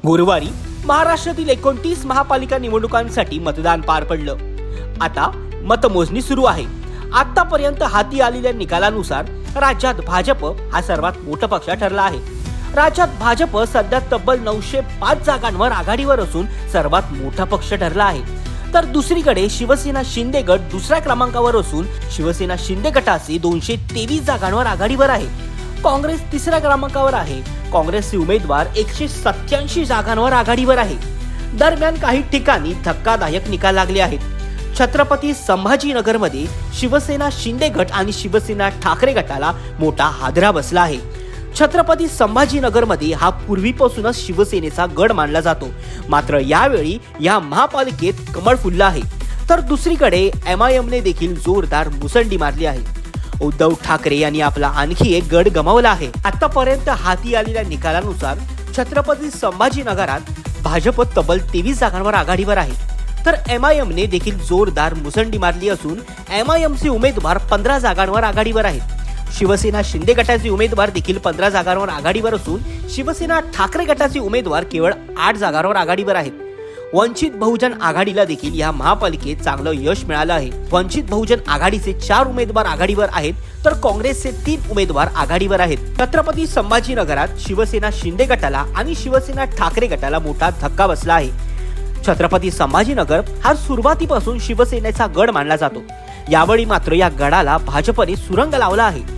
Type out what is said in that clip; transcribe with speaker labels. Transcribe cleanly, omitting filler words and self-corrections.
Speaker 1: गुरुवारी महाराष्ट्रातील 29 महापालिका निवडणुकांसाठी मतदान पार पडलं. आता मतमोजणी सुरू आहे. आतापर्यंत हाती आलेल्या निकालानुसार राज्यात भाजप हा सर्वात मोठा पक्ष ठरला आहे. राज्यात भाजप सध्या तब्बल 905 जागांवर आघाडीवर असून सर्वात मोठा पक्ष ठरला आहे. तर दुसरीकडे शिवसेना शिंदे गट दुसऱ्या क्रमांकावर असून शिवसेना शिंदे गटाचे 223 जागांवर आघाडीवर आहे. काँग्रेस तिसऱ्या क्रमांकावर आहे. काँग्रेसचे उमेदवार 187 जागांवर आघाडीवर आहे. दरम्यान काही ठिकाणी धक्कादायक निकाल लागले आहेत. छत्रपती संभाजीनगरमध्ये शिवसेना शिंदे गट आणि शिवसेना ठाकरे गटाला मोठा हादरा बसला आहे. छत्रपती संभाजीनगरमध्ये हा पूर्वीपासूनच शिवसेनेचा गड मानला जातो. मात्र यावेळी या महापालिकेत कमळ फुललं आहे. तर दुसरीकडे MIMने देखील जोरदार मुसंडी मारली आहे. उद्धव ठाकरे यांनी आपला आणखी एक गड गमावला आहे. आतापर्यंत हाती आलेल्या निकालानुसार छत्रपती संभाजीनगरात भाजप तब्बल 23 जागांवर आघाडीवर आहे. तर MIMने देखील जोरदार मुसंडी मारली असून MIMचे उमेदवार 15 जागांवर आघाडीवर आहेत. शिवसेना शिंदे गटाचे उमेदवार देखील 15 जागांवर आघाडीवर असून शिवसेना ठाकरे गटाचे उमेदवार केवळ 8 जागांवर आघाडीवर आहेत. वंचित बहुजन आघाडीला देखील या महापालिकेत चांगलं यश मिळालं आहे. वंचित बहुजन आघाडीचे 4 उमेदवार आघाडीवर आहेत, तर काँग्रेसचे 3 उमेदवार आघाडीवर आहेत. छत्रपती संभाजीनगरात शिवसेना शिंदे गटाला आणि शिवसेना ठाकरे गटाला मोठा धक्का बसला आहे. छत्रपती संभाजीनगर हा सुरुवातीपासून शिवसेनेचा गड मानला जातो. यावेळी मात्र या गडाला भाजपने सुरंग लावला आहे.